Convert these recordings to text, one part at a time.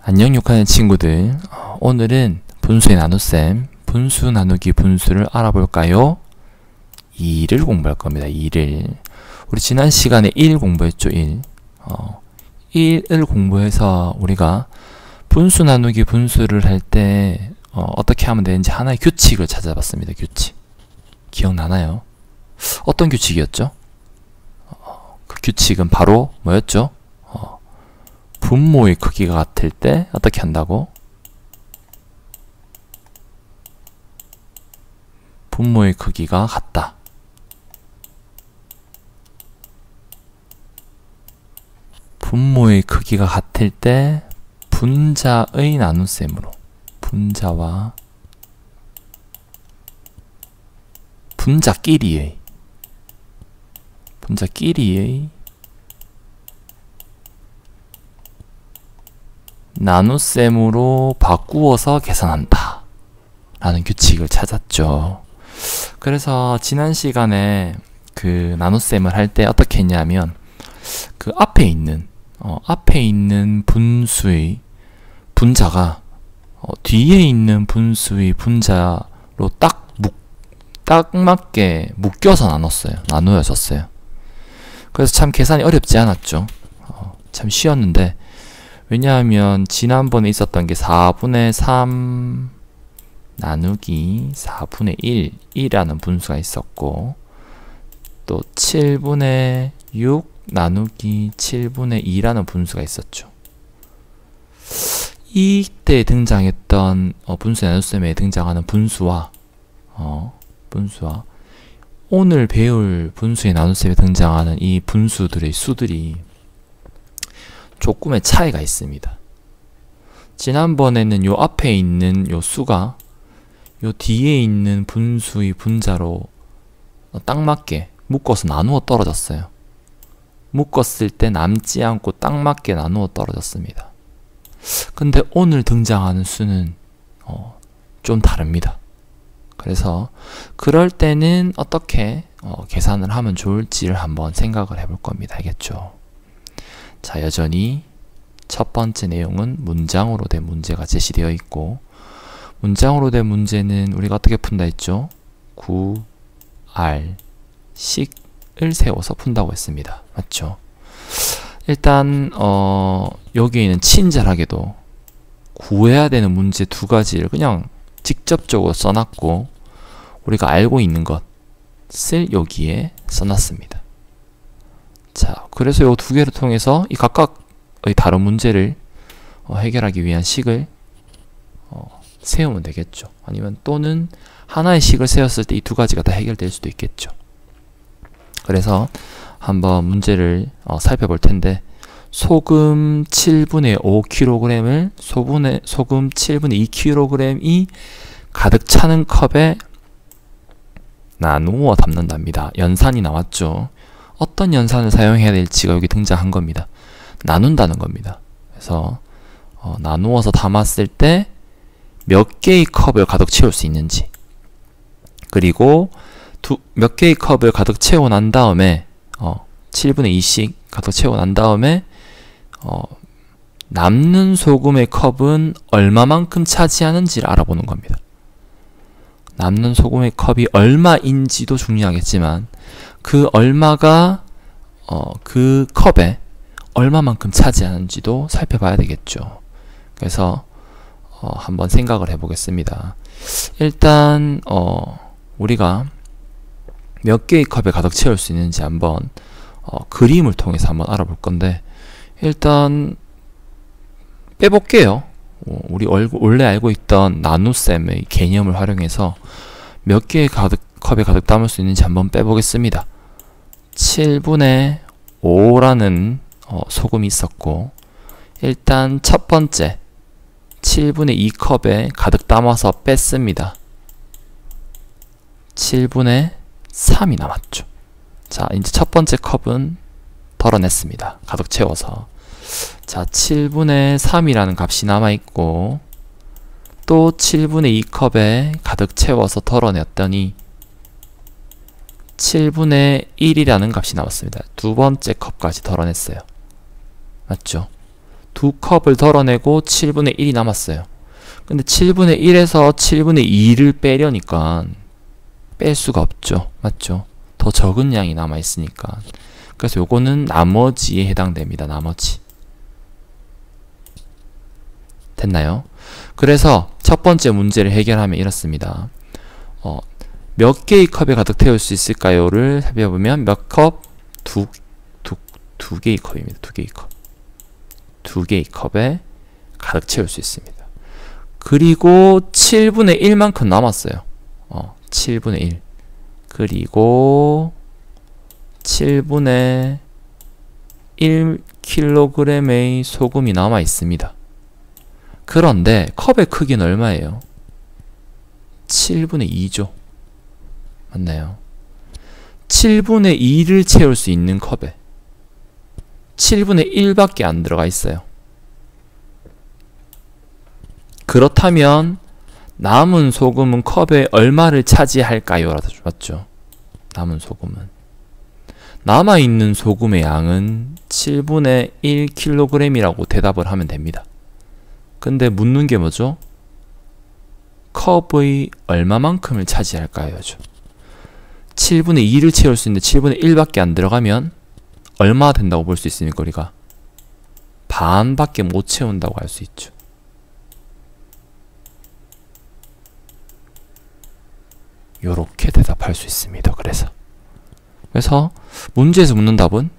안녕 욕하는 친구들, 오늘은 분수의 나눗셈, 분수 나누기 분수를 알아볼까요? 2를 공부할 겁니다. 2를 우리 지난 시간에 1 공부했죠. 1을 공부해서 우리가 분수 나누기 분수를 할 때 어떻게 하면 되는지 하나의 규칙을 찾아봤습니다. 규칙 기억나나요? 어떤 규칙이었죠? 그 규칙은 바로 뭐였죠? 분모의 크기가 같을 때 어떻게 한다고? 분모의 크기가 같다. 분모의 크기가 같을 때 분자의 나눗셈으로 분자와 분자끼리의 나눗셈으로 바꾸어서 계산한다 라는 규칙을 찾았죠. 그래서 지난 시간에 그 나눗셈을 할 때 어떻게 했냐면 그 앞에 있는 분수의 분자가 뒤에 있는 분수의 분자로 딱 맞게 묶여서 나누어졌어요. 그래서 참 계산이 어렵지 않았죠. 참 쉬웠는데, 왜냐하면 지난번에 있었던 게 4분의 3 나누기 4분의 1이라는 분수가 있었고, 또 7분의 6 나누기 7분의 2라는 분수가 있었죠. 이때 등장했던 분수의 나눗셈에 등장하는 분수와 오늘 배울 분수의 나눗셈에 등장하는 이 분수들의 수들이 조금의 차이가 있습니다. 지난번에는 요 앞에 있는 요 수가 요 뒤에 있는 분수의 분자로 딱 맞게 묶어서 나누어 떨어졌어요. 묶었을 때 남지 않고 딱 맞게 나누어 떨어졌습니다. 근데 오늘 등장하는 수는 좀 다릅니다. 그래서 그럴 때는 어떻게 계산을 하면 좋을지를 한번 생각을 해볼 겁니다. 알겠죠? 자, 여전히 첫 번째 내용은 문장으로 된 문제가 제시되어 있고, 문장으로 된 문제는 우리가 어떻게 푼다 했죠? 구, 알, 식을 세워서 푼다고 했습니다. 맞죠? 일단 여기에는 친절하게도 구해야 되는 문제 두 가지를 그냥 직접적으로 써놨고, 우리가 알고 있는 것을 여기에 써놨습니다. 자, 그래서 이 두 개를 통해서 이 각각의 다른 문제를 해결하기 위한 식을 세우면 되겠죠. 아니면 또는 하나의 식을 세웠을 때 이 두 가지가 다 해결될 수도 있겠죠. 그래서 한번 문제를 살펴볼 텐데, 소금 7분의 5kg을 소금 7분의 2kg이 가득 차는 컵에 나누어 담는답니다. 연산이 나왔죠. 어떤 연산을 사용해야 될지가 여기 등장한 겁니다. 나눈다는 겁니다. 그래서 나누어서 담았을 때 몇 개의 컵을 가득 채울 수 있는지, 그리고 몇 개의 컵을 가득 채워 난 다음에 7분의 2씩 가득 채워 난 다음에 남는 소금의 컵은 얼마만큼 차지하는지를 알아보는 겁니다. 남는 소금의 컵이 얼마인지도 중요하겠지만 그 얼마가 그 컵에 얼마만큼 차지하는지도 살펴봐야 되겠죠. 그래서 한번 생각을 해보겠습니다. 일단 우리가 몇 개의 컵에 가득 채울 수 있는지 한번 그림을 통해서 한번 알아볼 건데, 일단 빼볼게요. 우리 원래 알고 있던 나눗셈의 개념을 활용해서 몇 개의 컵에 가득 담을 수 있는지 한번 빼보겠습니다. 7분의 5라는 소금이 있었고, 일단 첫 번째 7분의 2컵에 가득 담아서 뺐습니다. 7분의 3이 남았죠. 자, 이제 첫 번째 컵은 덜어냈습니다. 가득 채워서. 자, 7분의 3이라는 값이 남아있고, 또 7분의 2컵에 가득 채워서 덜어냈더니 7분의 1이라는 값이 나왔습니다. 두 번째 컵까지 덜어냈어요. 맞죠? 두 컵을 덜어내고 7분의 1이 남았어요. 근데 7분의 1에서 7분의 2를 빼려니까 뺄 수가 없죠. 맞죠? 더 적은 양이 남아있으니까. 그래서 요거는 나머지에 해당됩니다. 나머지. 됐나요? 그래서 첫 번째 문제를 해결하면 이렇습니다. 몇 개의 컵에 가득 태울 수 있을까요?를 살펴보면 몇 컵? 두 개의 컵입니다. 두 개의 컵. 두 개의 컵에 가득 채울 수 있습니다. 그리고 7분의 1만큼 남았어요. 7분의 1. 그리고 7분의 1kg의 소금이 남아 있습니다. 그런데 컵의 크기는 얼마예요? 7분의 2죠. 맞나요? 7분의 2를 채울 수 있는 컵에 7분의 1밖에 안 들어가 있어요. 그렇다면 남은 소금은 컵에 얼마를 차지할까요? 라도 맞죠? 남은 소금은. 남아있는 소금의 양은 7분의 1kg이라고 대답을 하면 됩니다. 근데 묻는 게 뭐죠? 컵의 얼마만큼을 차지할까요? 7분의 2를 채울 수 있는데 7분의 1밖에 안 들어가면 얼마 된다고 볼 수 있습니까? 우리가 반밖에 못 채운다고 할 수 있죠. 요렇게 대답할 수 있습니다. 그래서 문제에서 묻는 답은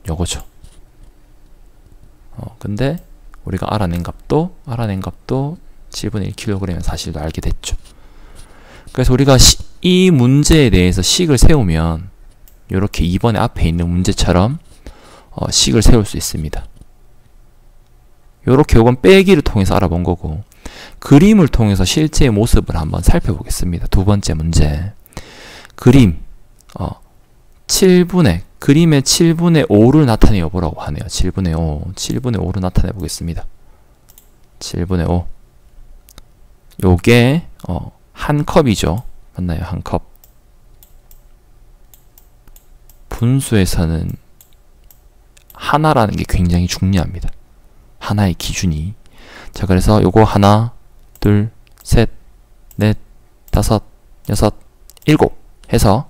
요거죠. 근데 우리가 알아낸 값도 7분의 1kg의 사실도 알게 됐죠. 그래서 우리가 이 문제에 대해서 식을 세우면 요렇게 2번에 앞에 있는 문제처럼 식을 세울 수 있습니다. 요렇게 요건 빼기를 통해서 알아본 거고, 그림을 통해서 실제의 모습을 한번 살펴보겠습니다. 두 번째 문제. 그림 그림의 7분의 5를 나타내어 보라고 하네요. 7분의 5를 나타내 보겠습니다. 7분의 5. 요게 한 컵이죠. 맞나요? 한 컵. 분수에서는 하나라는 게 굉장히 중요합니다. 하나의 기준이. 자, 그래서 요거 하나, 둘, 셋, 넷, 다섯, 여섯, 일곱 해서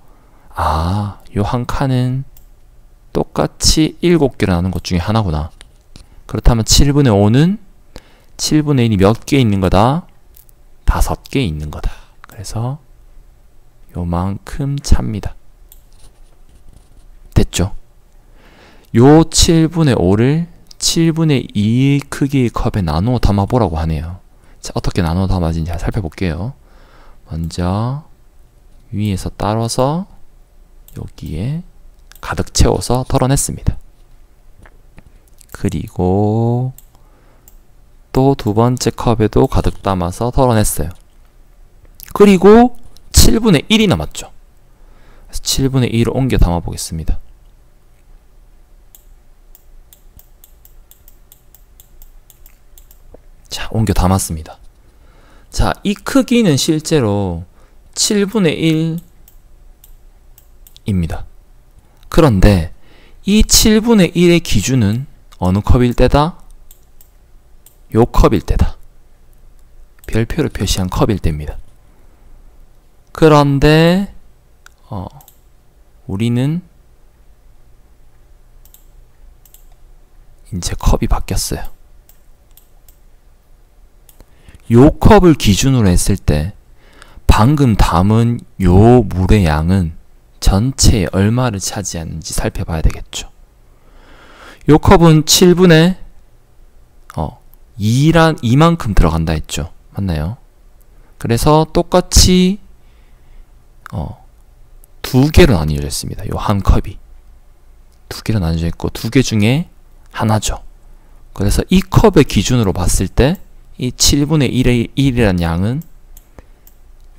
요 한 칸은 똑같이 7개로 나눈 것 중에 하나구나. 그렇다면 7분의 5는 7분의 1이 몇 개 있는 거다? 5개 있는 거다. 그래서 요만큼 찹니다. 됐죠? 요 7분의 5를 7분의 2 크기의 컵에 나누어 담아보라고 하네요. 자, 어떻게 나누어 담아지는지 살펴볼게요. 먼저 위에서 따라서 여기에 가득 채워서 덜어냈습니다. 그리고 또 두 번째 컵에도 가득 담아서 덜어냈어요. 그리고 7분의 1이 남았죠. 그래서 7분의 1을 옮겨 담아 보겠습니다. 자, 옮겨 담았습니다. 자, 이 크기는 실제로 7분의 1입니다. 그런데 이 7분의 1의 기준은 어느 컵일 때다? 요 컵일 때다. 별표를 표시한 컵일 때입니다. 그런데 우리는 이제 컵이 바뀌었어요. 요 컵을 기준으로 했을 때 방금 담은 요 물의 양은 전체에 얼마를 차지하는지 살펴봐야 되겠죠. 요 컵은 7분의 2만큼 들어간다 했죠. 맞나요? 그래서 똑같이 두 개로 나뉘어져 있습니다. 요 한 컵이 두 개로 나뉘어져 있고 두 개 중에 하나죠. 그래서 이 컵의 기준으로 봤을 때 이 7분의 1이라는 양은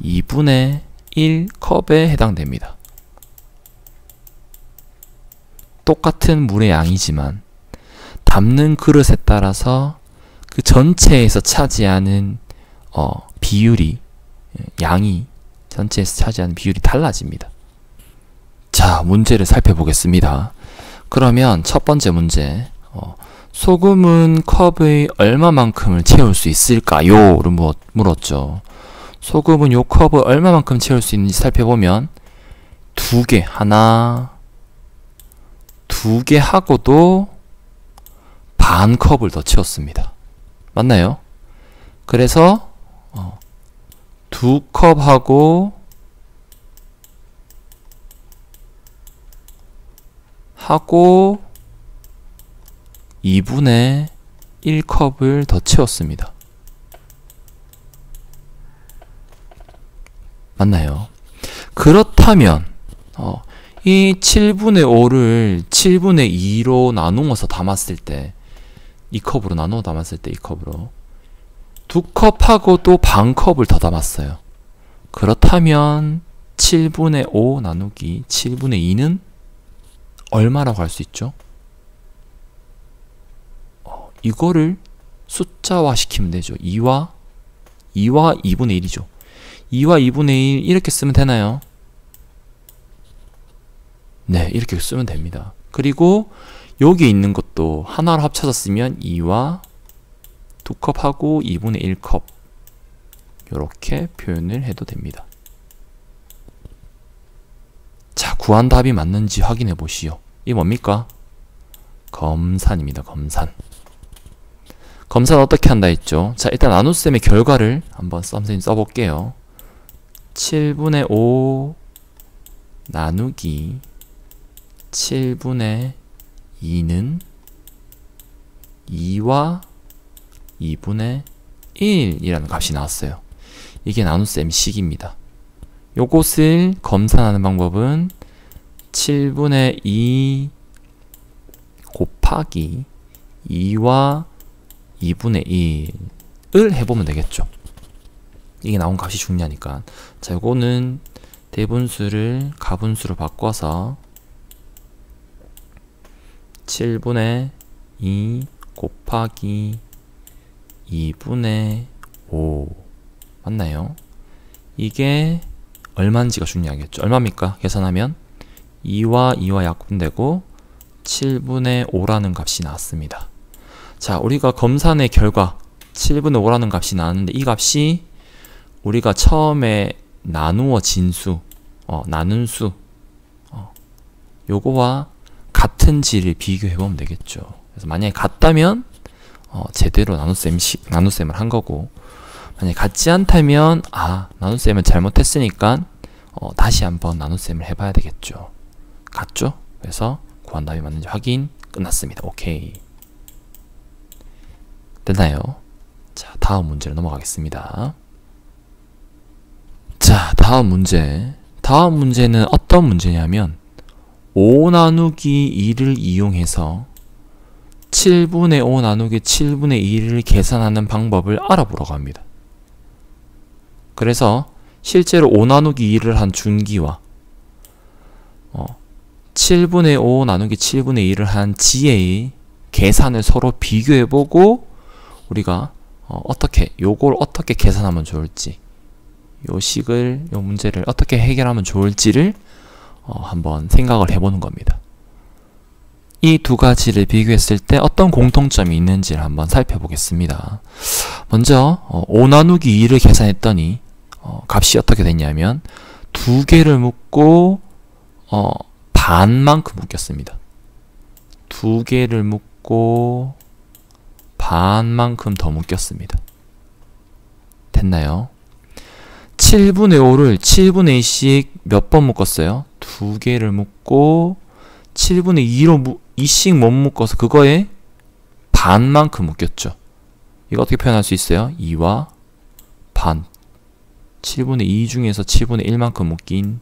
2분의 1 컵에 해당됩니다. 똑같은 물의 양이지만 담는 그릇에 따라서 그 전체에서 차지하는 비율이, 양이 전체에서 차지하는 비율이 달라집니다. 자, 문제를 살펴보겠습니다. 그러면 첫 번째 문제, 소금은 컵의 얼마만큼을 채울 수 있을까요? 를 물었죠. 소금은 요 컵을 얼마만큼 채울 수 있는지 살펴보면 두 개, 하나, 두 개 하고도 반 컵을 더 채웠습니다. 맞나요? 그래서 두 컵하고 2분의 1컵을 더 채웠습니다. 맞나요? 그렇다면 이 7분의 5를 7분의 2로 나누어서 담았을 때, 이 컵으로 나누어 담았을 때 이 컵으로 두 컵하고 또 반 컵을 더 담았어요. 그렇다면 7분의 5 나누기 7분의 2는 얼마라고 할 수 있죠? 이거를 숫자화 시키면 되죠. 2와 2분의 1이죠. 2와 2분의 1 이렇게 쓰면 되나요? 네, 이렇게 쓰면 됩니다. 그리고 여기 있는 것도 하나로 합쳐서 쓰면 2와 2컵하고 2분의 1컵 이렇게 표현을 해도 됩니다. 자, 구한 답이 맞는지 확인해 보시오. 이 뭡니까? 검산입니다. 검산. 검산 어떻게 한다 했죠? 자, 일단 나눗셈의 결과를 한번 선생님 써볼게요. 7분의 5 나누기 7분의 2는 2와 2분의 1이라는 값이 나왔어요. 이게 나눗셈 식입니다. 요것을 검산하는 방법은 7분의 2 곱하기 2와 2분의 1을 해보면 되겠죠. 이게 나온 값이 중요하니까. 자, 요거는 대분수를 가분수로 바꿔서 7분의 2 곱하기 2분의 5 맞나요? 이게 얼마인지가 중요하겠죠. 얼마입니까? 계산하면 2와 약분되고 7분의 5라는 값이 나왔습니다. 자, 우리가 검산의 결과 7분의 5라는 값이 나왔는데 이 값이 우리가 처음에 나누어진 수, 나눈 수 요거와 같은지를 비교해보면 되겠죠. 그래서 만약에 같다면 제대로 나눗셈을 한 거고, 만약에 같지 않다면 나눗셈을 잘못했으니까 다시 한번 나눗셈을 해봐야 되겠죠. 같죠? 그래서 구한 답이 맞는지 확인 끝났습니다. 오케이. 됐나요? 자, 다음 문제로 넘어가겠습니다. 자, 다음 문제는 어떤 문제냐면 5 나누기 2를 이용해서 7분의 5 나누기 7분의 2를 계산하는 방법을 알아보라고 합니다. 그래서 실제로 5 나누기 2를 한 준기와 7분의 5 나누기 7분의 2를 한 지혜의 계산을 서로 비교해보고 우리가 요걸 어떻게 계산하면 좋을지, 요 문제를 어떻게 해결하면 좋을지를 한번 생각을 해보는 겁니다. 이 두 가지를 비교했을 때 어떤 공통점이 있는지를 한번 살펴보겠습니다. 먼저 5 나누기 2를 계산했더니 값이 어떻게 됐냐면 두 개를 묶고 반만큼 묶였습니다. 두 개를 묶고 반만큼 더 묶였습니다. 됐나요? 7분의 5를 7분의 2씩 몇 번 묶었어요? 두 개를 묶고 7분의 2씩 못 묶어서 그거에 반만큼 묶였죠. 이거 어떻게 표현할 수 있어요? 2와 반. 7분의 2 중에서 7분의 1만큼 묶인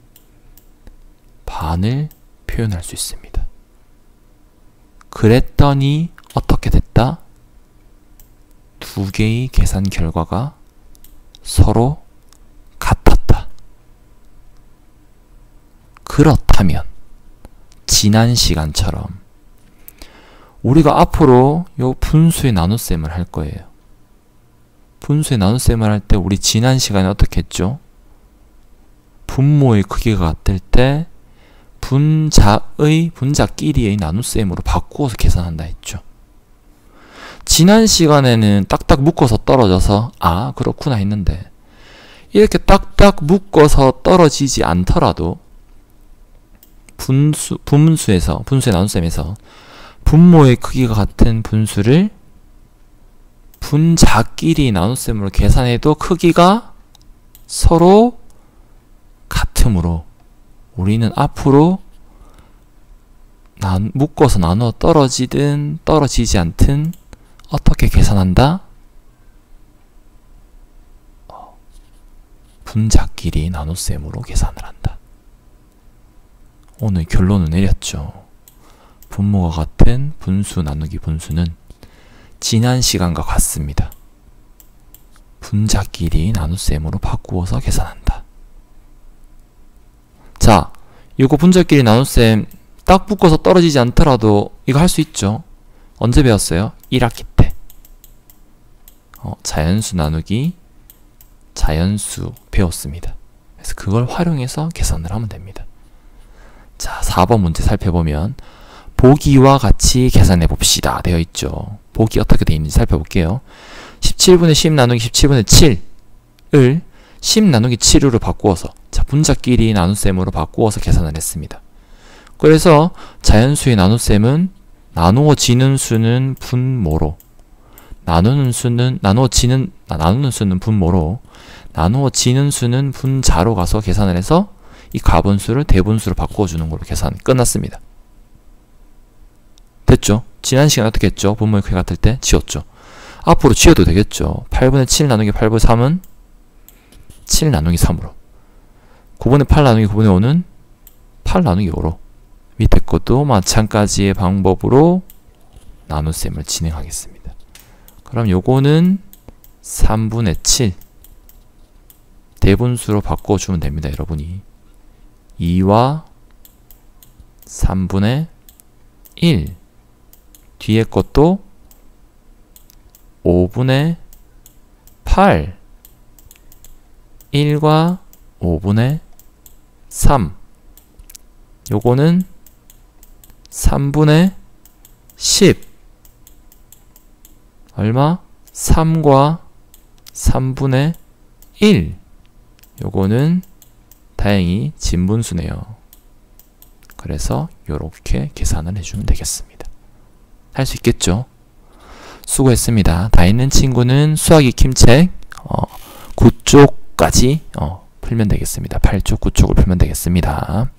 반을 표현할 수 있습니다. 그랬더니 어떻게 됐다? 두 개의 계산 결과가 서로 같았다. 그렇다면 지난 시간처럼 우리가 앞으로 요 분수의 나눗셈을 할 거예요. 분수의 나눗셈을 할 때 우리 지난 시간에 어떻게 했죠? 분모의 크기가 같을 때 분자끼리의 나눗셈으로 바꾸어서 계산한다 했죠. 지난 시간에는 딱딱 묶어서 떨어져서 아 그렇구나 했는데 이렇게 딱딱 묶어서 떨어지지 않더라도 분수의 나눗셈에서 분모의 크기가 같은 분수를 분자끼리 나눗셈으로 계산해도 크기가 서로 같으므로 우리는 앞으로 묶어서 나누어 떨어지든 떨어지지 않든 어떻게 계산한다? 분자끼리 나눗셈으로 계산을 한다. 오늘 결론을 내렸죠. 분모가 같은 분수 나누기 분수는 지난 시간과 같습니다. 분자끼리 나눗셈으로 바꾸어서 계산한다. 자, 이거 분자끼리 나눗셈 딱 묶어서 떨어지지 않더라도 이거 할 수 있죠. 언제 배웠어요? 1학기 때. 자연수 나누기 자연수 배웠습니다. 그래서 그걸 활용해서 계산을 하면 됩니다. 자, 4번 문제 살펴보면 보기와 같이 계산해 봅시다 되어 있죠. 보기 어떻게 되어 있는지 살펴볼게요. 17분의 10 나누기 17분의 7을 10 나누기 7으로 바꾸어서 자, 분자끼리 나눗셈으로 바꾸어서 계산을 했습니다. 그래서 자연수의 나눗셈은 나누어지는 수는 분모로 나누는 수는 분모로 나누어지는 수는 분자로 가서 계산을 해서 이 가분수를 대분수로 바꿔주는 걸로 계산 끝났습니다. 됐죠? 지난 시간에 어떻게 했죠? 분모의 크기 같을 때 지웠죠. 앞으로 지워도 되겠죠. 8분의 7 나누기 8분의 3은 7 나누기 3으로 9분의 8 나누기 9분의 5는 8 나누기 5로 밑에 것도 마찬가지의 방법으로 나눗셈을 진행하겠습니다. 그럼 요거는 3분의 7 대분수로 바꿔주면 됩니다. 여러분이 2와 3분의 1 뒤에 것도 5분의 8 1과 5분의 3 요거는 3분의 10 얼마? 3과 3분의 1 요거는 다행히 진분수네요. 그래서 요렇게 계산을 해주면 되겠습니다. 할 수 있겠죠? 수고했습니다. 다 있는 친구는 수학 익힘책 9쪽까지 풀면 되겠습니다. 8쪽, 9쪽을 풀면 되겠습니다.